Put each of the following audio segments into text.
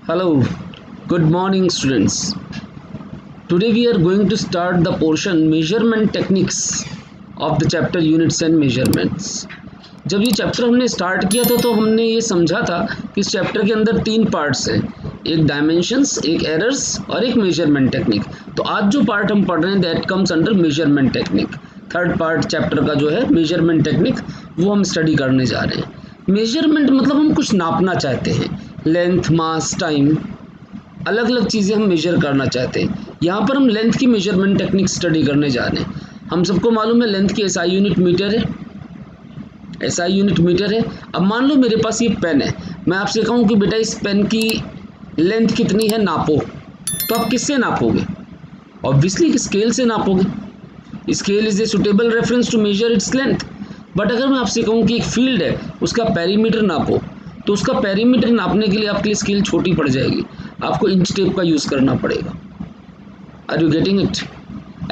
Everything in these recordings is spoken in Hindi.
Hello, good morning students. Today we are going to start the portion measurement techniques of the chapter units and measurements. जब ये चैप्टर हमने स्टार्ट किया था तो हमने ये समझा था कि इस चैप्टर के अंदर 3 पार्ट्स हैं, एक डायमेंशंस, एक एरर्स और एक मेजरमेंट टेक्निक। तो आज जो पार्ट हम पढ़ रहे हैं that comes under measurement technique. Third part chapter का जो है मेजरमेंट टेक्निक वो हम स्टडी करने जा रहे हैं। मेजरमेंट मतलब हम कुछ नापना चाहते हैं, लेंथ, मास, टाइम, अलग अलग चीज़ें हम मेजर करना चाहते हैं। यहाँ पर हम लेंथ की मेजरमेंट टेक्निक स्टडी करने जा रहे हैं। हम सबको मालूम है लेंथ की एसआई यूनिट मीटर है, एसआई यूनिट मीटर है। अब मान लो मेरे पास ये पेन है, मैं आपसे कहूँ कि बेटा इस पेन की लेंथ कितनी है नापो, तो आप किससे नापोगे? ऑब्वियसली स्केल से नापोगे। Scale is a suitable reference to measure its length. But अगर मैं आपसे कहूँ कि एक फील्ड है, उसका पेरीमीटर नापो, तो उसका पेरीमीटर नापने के लिए आपके लिए स्केल छोटी पड़ जाएगी, आपको इंच टेप का यूज़ करना पड़ेगा। Are you getting it?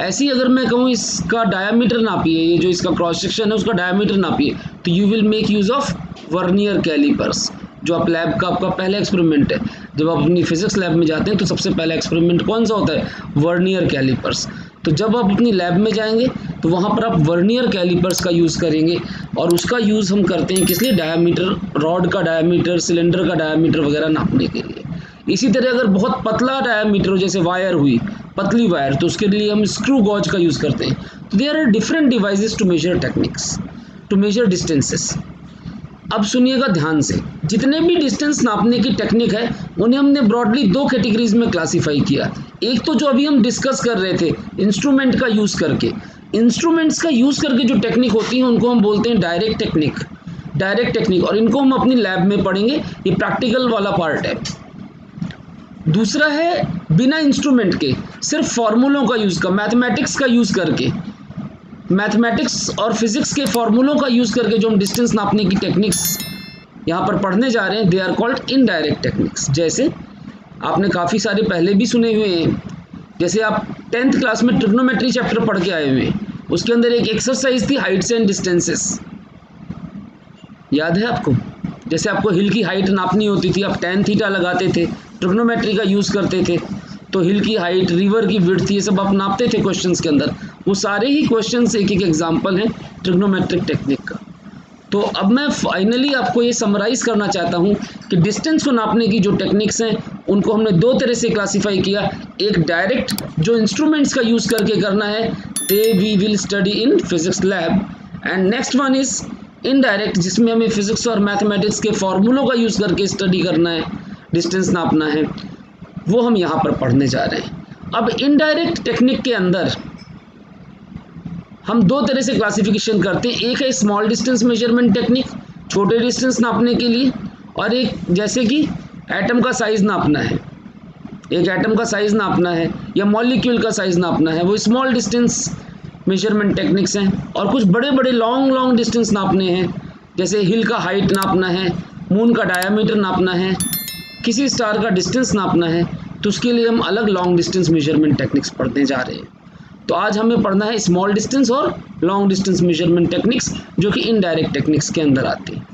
ऐसे ही अगर मैं कहूँ इसका डायामीटर नापिए, ये जो इसका क्रॉस सेक्शन है उसका डायामीटर नापिए, तो you will make use of vernier calipers, जो आप लैब का आपका पहला एक्सपेरिमेंट है। जब आप अपनी फिजिक्स लैब में जाते हैं तो सबसे पहला एक्सपेरिमेंट कौन सा होता है? Vernier calipers. तो जब आप अपनी लैब में जाएंगे तो वहाँ पर आप वर्नियर कैलिपर्स का यूज़ करेंगे, और उसका यूज़ हम करते हैं किस लिए? डायामीटर, रॉड का डायामीटर, सिलेंडर का डायामीटर वगैरह नापने के लिए। इसी तरह अगर बहुत पतला डायामीटर हो, जैसे वायर हुई पतली वायर, तो उसके लिए हम स्क्रू गॉज का यूज़ करते हैं। तो there are different devices to measure techniques, to measure distances. अब सुनिएगा ध्यान से, जितने भी डिस्टेंस नापने की टेक्निक है उन्हें हमने ब्रॉडली 2 कैटेगरीज में क्लासीफाई किया। एक तो जो अभी हम डिस्कस कर रहे थे इंस्ट्रूमेंट का यूज़ करके, इंस्ट्रूमेंट्स का यूज़ करके जो टेक्निक होती है उनको हम बोलते हैं डायरेक्ट टेक्निक, डायरेक्ट टेक्निक, और इनको हम अपनी लैब में पढ़ेंगे, ये प्रैक्टिकल वाला पार्ट है। दूसरा है बिना इंस्ट्रूमेंट के, सिर्फ फॉर्मूलों का यूज़ का, मैथमेटिक्स का यूज़ करके, मैथमेटिक्स और फिजिक्स के फॉर्मूलों का यूज़ करके जो हम डिस्टेंस नापने की टेक्निक्स यहाँ पर पढ़ने जा रहे हैं, they are called indirect techniques. जैसे आपने काफ़ी सारे पहले भी सुने हुए हैं, जैसे आप 10th क्लास में ट्रिग्नोमेट्री चैप्टर पढ़ के आए हुए हैं, उसके अंदर एक एक्सरसाइज थी हाइट्स एंड डिस्टेंसेस, याद है आपको? जैसे आपको हिल की हाइट नापनी होती थी, आप tan थीटा लगाते थे, ट्रिग्नोमेट्री का यूज़ करते थे, तो हिल की हाइट, रिवर की विड्थ, ये सब आप नापते थे क्वेश्चंस के अंदर। वो सारे ही क्वेश्चंस एक एक एग्जांपल हैं ट्रिग्नोमेट्रिक टेक्निक का। तो अब मैं फाइनली आपको ये समराइज़ करना चाहता हूँ कि डिस्टेंस को नापने की जो टेक्निक्स हैं उनको हमने 2 तरह से क्लासीफाई किया। एक डायरेक्ट, जो इंस्ट्रूमेंट्स का यूज़ करके करना है, they we will study in physics lab, and next one is indirect, जिसमें हमें फिजिक्स और मैथमेटिक्स के फॉर्मूलों का यूज़ करके स्टडी करना है, डिस्टेंस नापना है, वो हम यहाँ पर पढ़ने जा रहे हैं। अब इनडायरेक्ट टेक्निक के अंदर हम 2 तरह से क्लासिफिकेशन करते हैं। एक है स्मॉल डिस्टेंस मेजरमेंट टेक्निक, छोटे डिस्टेंस नापने के लिए, और एक जैसे कि एटम का साइज़ नापना है, एक एटम का साइज़ नापना है या मॉलिक्यूल का साइज़ नापना है, वो स्मॉल डिस्टेंस मेजरमेंट टेक्निक्स हैं। और कुछ बड़े बड़े लॉन्ग लॉन्ग डिस्टेंस नापने हैं, जैसे हिल का हाइट नापना है, मून का डायामीटर नापना है, किसी स्टार का डिस्टेंस नापना है, तो उसके लिए हम अलग लॉन्ग डिस्टेंस मेजरमेंट टेक्निक्स पढ़ने जा रहे हैं। तो आज हमें पढ़ना है स्मॉल डिस्टेंस और लॉन्ग डिस्टेंस मेजरमेंट टेक्निक्स, जो कि इनडायरेक्ट टेक्निक्स के अंदर आती हैं।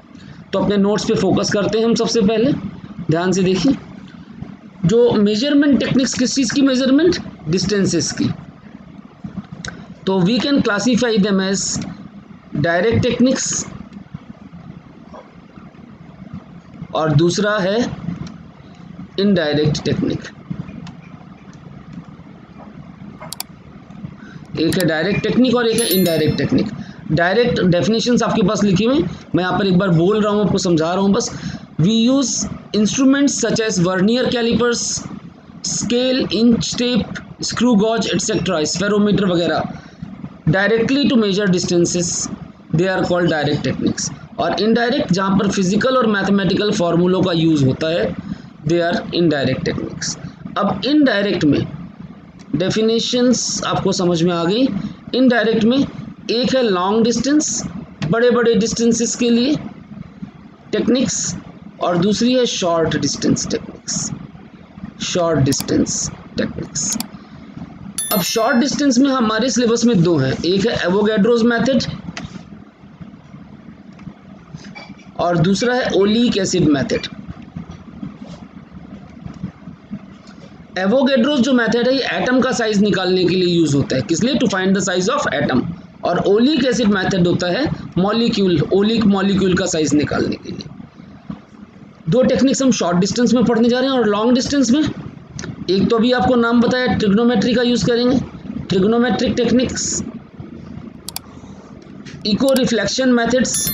तो अपने नोट्स पे फोकस करते हैं हम। सबसे पहले ध्यान से देखिए, जो मेजरमेंट टेक्निक्स किस चीज़ की मेजरमेंट? डिस्टेंसेस की। तो we can classify them as direct techniques, और दूसरा है इनडायरेक्ट टेक्निक। एक है डायरेक्ट टेक्निक और एक है इनडायरेक्ट टेक्निक। डायरेक्ट डेफिनेशंस आपके पास लिखी हुई, मैं यहाँ पर एक बार बोल रहा हूँ, आपको समझा रहा हूँ बस। We use instruments such as vernier callipers, scale, inch tape, screw gauge et cetera, spherometer वगैरह, directly to measure distances, they are called direct techniques. और इनडायरेक्ट, जहाँ पर फिजिकल और मैथमेटिकल फार्मूलों का यूज़ होता है, दे आर इनडायरेक्ट टेक्निक्स। अब इनडायरेक्ट में डेफिनेशंस आपको समझ में आ गई। इनडायरेक्ट में एक है लॉन्ग डिस्टेंस, बड़े बड़े डिस्टेंसेस के लिए टेक्निक्स, और दूसरी है short distance techniques, short distance techniques. अब शॉर्ट डिस्टेंस में हमारे सिलेबस में 2 हैं, एक है एवोगैड्रोस मेथड और दूसरा है ओलिक एसिड मेथड। एवोगेड्रोस जो मेथड है ये एटम का साइज निकालने के लिए यूज होता है, किस लिए? To find the size of atom. और ओलिक एसिड मेथड होता है मॉलिक्यूल, ओलिक मॉलिक्यूल का साइज निकालने के लिए। दो टेक्निक्स हम शॉर्ट डिस्टेंस में पढ़ने जा रहे हैं और लॉन्ग डिस्टेंस में। एक तो अभी आपको नाम बताया, ट्रिग्नोमेट्री का यूज करेंगे, trigonometric techniques, echo reflection methods,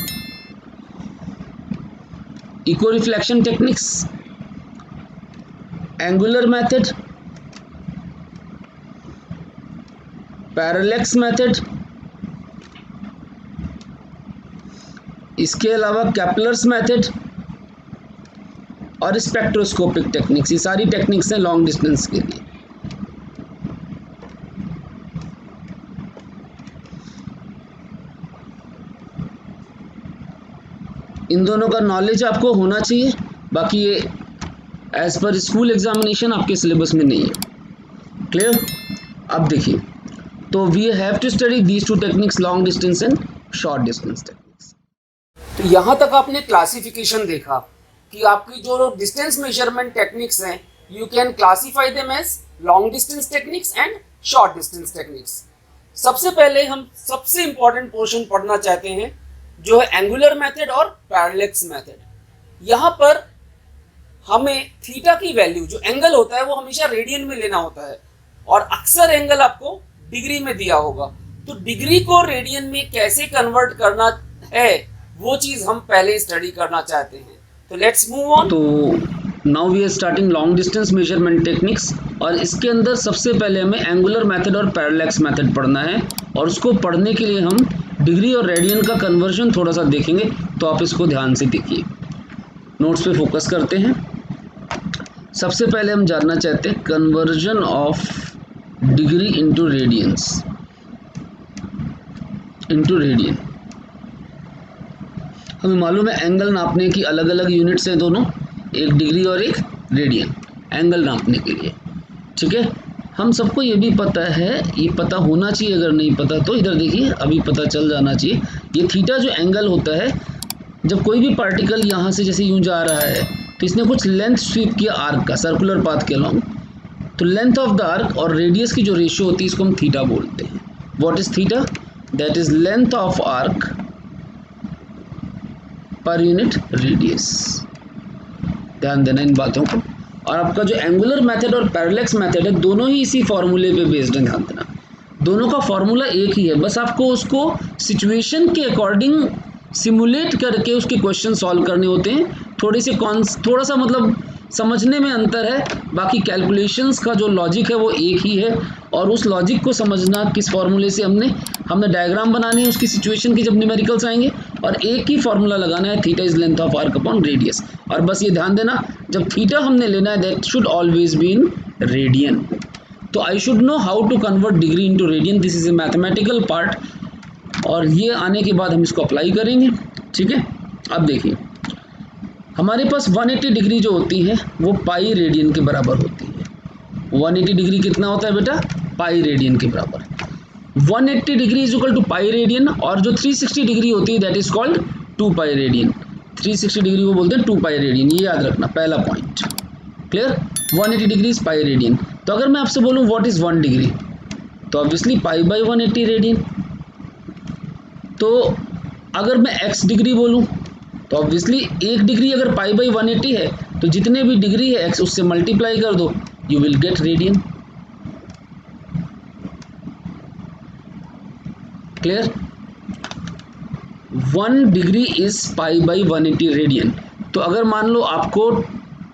echo reflection techniques, angular method, parallax method, इसके अलावा कैपलर्स मेथड और स्पेक्ट्रोस्कोपिक टेक्निक्स। ये सारी टेक्निक्स हैं लॉन्ग डिस्टेंस के लिए। इन दोनों का नॉलेज आपको होना चाहिए, बाकी ये एज पर स्कूल एग्जामिनेशन आपके सिलेबस में नहीं है। क्लियर? अब देखिए, तो we have to study these two techniques, long distance and short distance techniques. तो यहाँ तक आपने क्लासिफिकेशन देखा कि आपकी जो डिस्टेंस मेजरमेंट टेक्निक्स हैं, you can classify them as long distance techniques and short distance techniques. सबसे पहले हम सबसे इंपॉर्टेंट पोर्शन पढ़ना चाहते हैं जो है एंगुलर मेथड और पैरेलैक्स मेथड। यहाँ पर हमें थीटा की वैल्यू, जो एंगल होता है वो हमेशा रेडियन में लेना होता है और अक्सर एंगल आपको डिग्री में दिया होगा। तो डिग्री को रेडियन में कैसे कन्वर्ट करना है वो चीज हम पहले स्टडी करना चाहते हैं। तो लेट्स मूव ऑन। तो now we are starting long distance measurement techniques, और इसके अंदर सबसे पहले हमें एंगुलर मेथड और पैरेलैक्स मेथड पढ़ना है, और उसको पढ़ने के लिए हम डिग्री और रेडियन का कन्वर्जन थोड़ा सा देखेंगे। तो आप इसको ध्यान से देखिए, नोट्स पे फोकस करते हैं। सबसे पहले हम जानना चाहते हैं conversion of degree into radians, into radian. हमें मालूम है एंगल नापने की अलग अलग यूनिट्स हैं दोनों, एक डिग्री और एक रेडियन, एंगल नापने के लिए। ठीक है, हम सबको ये भी पता है, ये पता होना चाहिए, अगर नहीं पता तो इधर देखिए, अभी पता चल जाना चाहिए। ये थीटा जो एंगल होता है, जब कोई भी पार्टिकल यहाँ से जैसे यूँ जा रहा है तो इसने कुछ लेंथ स्वीप किया आर्क का, सर्कुलर पाथ के अलॉन्ग, तो लेंथ ऑफ द आर्क और रेडियस की जो रेशियो होती है इसको हम थीटा बोलते हैं। What is theta? That is length of arc per unit radius. ध्यान देना इन बातों को। और आपका जो एंगुलर मेथड और पैरेलैक्स मेथड है, दोनों ही इसी फॉर्मूले पे बेस्ड है। ध्यान देना, दोनों का फॉर्मूला एक ही है, बस आपको उसको सिचुएशन के अकॉर्डिंग सिमुलेट करके उसके क्वेश्चन सॉल्व करने होते हैं। थोड़ा सा मतलब समझने में अंतर है, बाकी कैलकुलेशंस का जो लॉजिक है वो एक ही है। और उस लॉजिक को समझना किस फॉर्मूले से हमने डायग्राम बनानी है उसकी सिचुएशन की जब न्यूमेरिकल्स आएंगे, और एक ही फॉर्मूला लगाना है, theta is length of arc upon radius. और बस ये ध्यान देना, जब थीटा हमने लेना है that should always be in radian. तो I should know how to convert degree into radian, this is a mathematical part, और ये आने के बाद हम इसको अप्लाई करेंगे। ठीक है, अब देखिए हमारे पास 180 डिग्री जो होती है वो पाई रेडियन के बराबर होती है। 180 डिग्री कितना होता है बेटा? पाई रेडियन के बराबर। 180 degree is equal to pi radian, और जो 360 डिग्री होती है that is called 2 pi radian. 360 degree को बोलते हैं 2 पाई रेडियन, ये याद रखना पहला point. Clear? 180 degree is pi radian. तो अगर मैं आपसे बोलूँ व्हाट इज 1 डिग्री, तो ऑब्वियसली पाई बाई 180 रेडियन। तो अगर मैं x डिग्री बोलूँ तो ऑब्वियसली 1 डिग्री अगर पाई बाई 180 है तो जितने भी डिग्री है x उससे मल्टीप्लाई कर दो, you will get radian. Clear? 1 degree is pi by 180 radian. तो अगर मान लो आपको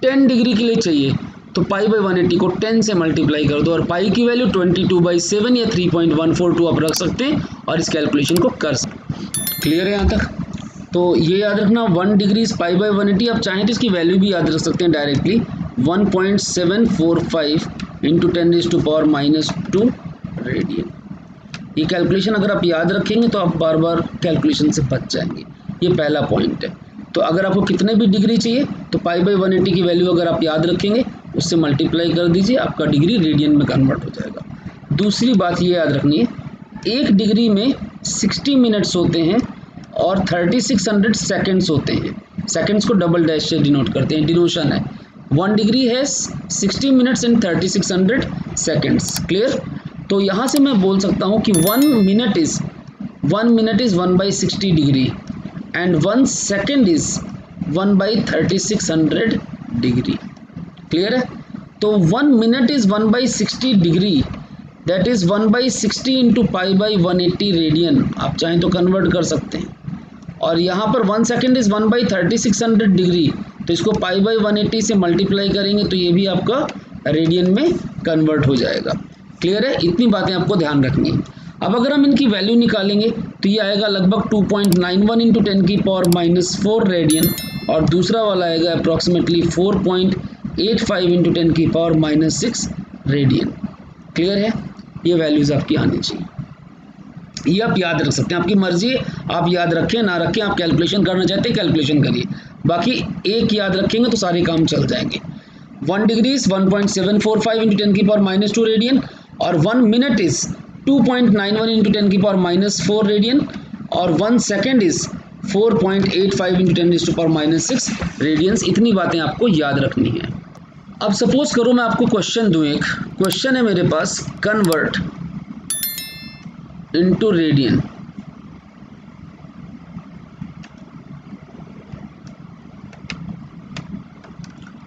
10 डिग्री के लिए चाहिए तो पाई बाई 180 को 10 से मल्टीप्लाई कर दो, और पाई की वैल्यू 22/7 या 3.142 आप रख सकते हैं और इस कैलकुलेशन को कर सकते हैं। क्लियर है यहाँ तक? तो ये याद रखना 1 डिग्री पाई बाई 180, आप चाहें तो इसकी वैल्यू भी याद रख सकते हैं डायरेक्टली, 1.745 इंटू 10⁻⁻² रेडियन। ये कैलकुलेशन अगर आप याद रखेंगे तो आप बार बार कैलकुलेशन से बच जाएंगे। ये पहला पॉइंट है। तो अगर आपको कितने भी डिग्री चाहिए तो पाई बाई 180 की वैल्यू अगर आप याद रखेंगे उससे मल्टीप्लाई कर दीजिए, आपका डिग्री रेडियन में कन्वर्ट हो जाएगा। दूसरी बात ये याद रखनी है, 1 डिग्री में 60 मिनट्स होते हैं और 3600 सेकेंड्स होते हैं। सेकेंड्स को डबल डैश से डिनोट करते हैं, डिनोशन है। 1 डिग्री है 60 मिनट्स एंड 3600 सेकेंड्स। क्लियर? तो यहाँ से मैं बोल सकता हूँ कि 1 minute is 1/60 degree and 1 second is 1/3600 degree. Clear है? तो 1 minute is 1/60 degree, that is 1/60 into π/180 radian. आप चाहें तो कन्वर्ट कर सकते हैं। और यहाँ पर 1 सेकेंड इज 1/3600 डिग्री, तो इसको π/180 से मल्टीप्लाई करेंगे तो ये भी आपका रेडियन में कन्वर्ट हो जाएगा। क्लियर है? इतनी बातें आपको ध्यान रखनी है। अब अगर हम इनकी वैल्यू निकालेंगे तो ये आएगा लगभग 2.91 इंटू 10⁻⁻⁴ रेडियन, और दूसरा वाला आएगा अप्रॉक्सीमेटली 4.85 इंटू 10⁻⁻⁶ रेडियन। क्लियर है? ये वैल्यूज़ आपकी आनी चाहिए। ये आप याद रख सकते हैं, आपकी मर्जी है, आप याद रखें ना रखें, आप कैलकुलेशन करना चाहते हैं कैलकुलेशन करिए, बाकी एक याद रखेंगे तो सारे काम चल जाएंगे। 1 डिग्री इज 1.745 इंटू 10⁻⁻² रेडियन, और 1 मिनट इज 2.91 इंटू 10⁻⁴ रेडियन, और 1 सेकेंड इज 4.85 इंटू 10⁻⁻⁶ रेडियंस। इतनी बातें आपको याद रखनी है। अब सपोज करो मैं आपको क्वेश्चन दूं, एक क्वेश्चन है मेरे पास, कन्वर्ट इनटू रेडियन।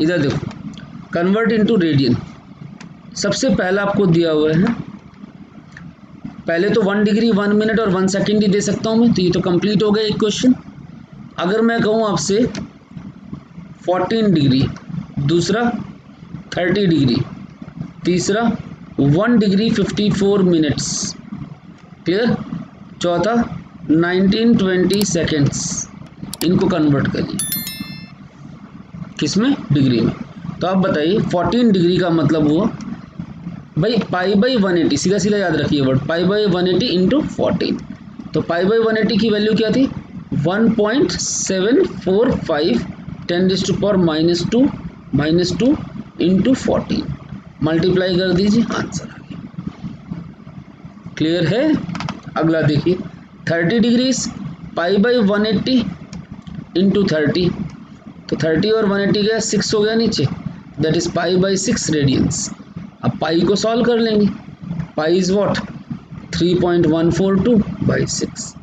इधर देखो, कन्वर्ट इनटू रेडियन। सबसे पहला आपको दिया हुआ है, पहले तो 1 डिग्री 1 मिनट और 1 सेकेंड ही दे सकता हूँ मैं, तो ये तो कंप्लीट हो गया एक क्वेश्चन। अगर मैं कहूँ आपसे 14 डिग्री, दूसरा 30 डिग्री, तीसरा 1 डिग्री 54 मिनट्स, क्लियर, चौथा 1920 सेकेंड्स, इनको कन्वर्ट करिए किसमें? डिग्री में। तो आप बताइए 14 डिग्री का मतलब हुआ भाई π/180, सीधा सीधा याद रखिए वर्ड, π/180 इंटू 14। तो π/180 की वैल्यू क्या थी? 1.745 10⁻⁻² इंटू 14, मल्टीप्लाई कर दीजिए, आंसर आ गया। क्लियर है? अगला देखिए 30 डिग्री π/180 इंटू 30, तो 30 और 180 गया 6 हो गया नीचे, दैट इज π/6 रेडियंस। अब पाई को सॉल्व कर लेंगे, पाई इज व्हाट 3.142/6।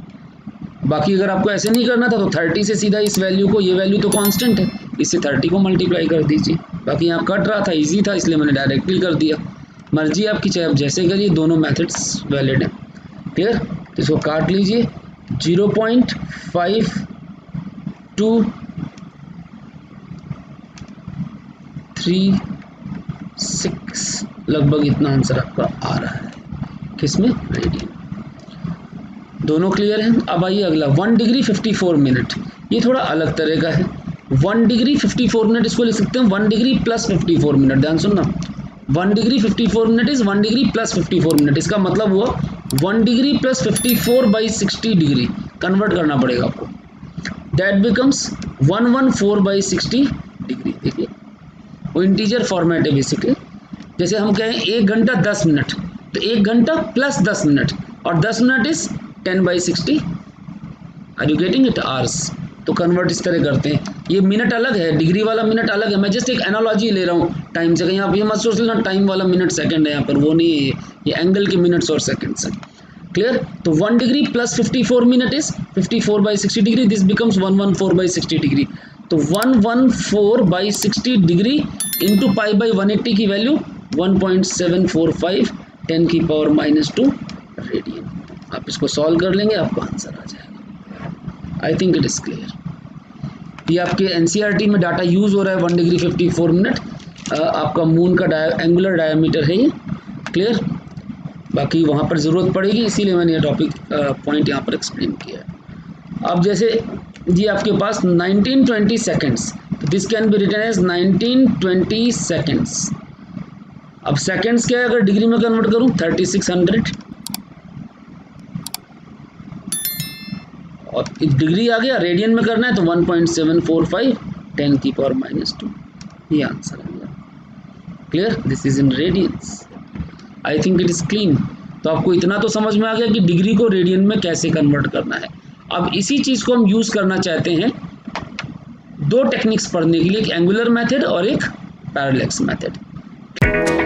बाकी अगर आपको ऐसे नहीं करना था तो 30 से सीधा इस वैल्यू को, ये वैल्यू तो कांस्टेंट है, इससे 30 को मल्टीप्लाई कर दीजिए। बाकी यहाँ कट रहा था, इजी था, इसलिए मैंने डायरेक्टली कर दिया। मर्जी आपकी, चाहे आप जैसे करिए, दोनों मेथड्स वैलिड हैं। क्लियर? तो इसको काट लीजिए, 0.5236 लगभग इतना आंसर आपका आ रहा है, किसमें? रेडियन। दोनों क्लियर हैं? अब आइए अगला 1 डिग्री 54 मिनट, ये थोड़ा अलग तरह का है। 1 डिग्री 54 मिनट, इसको लिख सकते हैं 1 डिग्री प्लस 54 मिनट। ध्यान सुनना, 1 degree 54 minute is 1 degree plus 54 minute. इसका मतलब हुआ 1 डिग्री प्लस 54/60 डिग्री, कन्वर्ट करना पड़ेगा आपको, दैट बिकम्स 114/60 डिग्री। देखिए वो इंटीजर फॉर्मेट है बेसिकली। जैसे हम कहें 1 घंटा 10 मिनट, तो 1 घंटा प्लस 10 मिनट, और 10 minute is 10/60। Are you getting it? Hours. तो कन्वर्ट इस तरह करते हैं। ये मिनट अलग है, डिग्री वाला मिनट अलग है, मैं जस्ट एक एनालॉजी ले रहा हूँ टाइम से। कहीं आप ये मत सोच लेना टाइम वाला मिनट सेकंड है, यहाँ पर वो नहीं है, ये एंगल के मिनट्स और सेकंड्स हैं। क्लियर? तो 1 degree plus 54 minute is 54/60 degree, this becomes 114/60 degree. तो 114/60 डिग्री इंटू π/180 की वैल्यू 1.745 10⁻⁻² रेडियन। आप इसको सॉल्व कर लेंगे, आपको आंसर आ जाएगा। I think it is clear. ये आपके एनसीईआरटी में डाटा यूज हो रहा है 1 डिग्री 54 मिनट, आपका मून का एंगुलर डायमीटर है ये। क्लियर? बाकी वहाँ पर ज़रूरत पड़ेगी, इसीलिए मैंने ये टॉपिक पॉइंट यहाँ पर एक्सप्लेन किया है। अब जैसे ये आपके पास 1920 सेकेंड्स, तो this can be written as 1920 seconds. अब सेकेंड्स क्या है, अगर डिग्री में कन्वर्ट करूँ 3600, और डिग्री आ गया, रेडियन में करना है तो 1.745 10⁻⁻², ये आंसर आ गया। Clear? This is in radiance. I think it is clean. तो आपको इतना तो समझ में आ गया कि डिग्री को रेडियन में कैसे कन्वर्ट करना है। अब इसी चीज़ को हम यूज़ करना चाहते हैं 2 टेक्निक्स पढ़ने के लिए, एक एंगुलर मेथड और एक पैरालैक्स मेथड।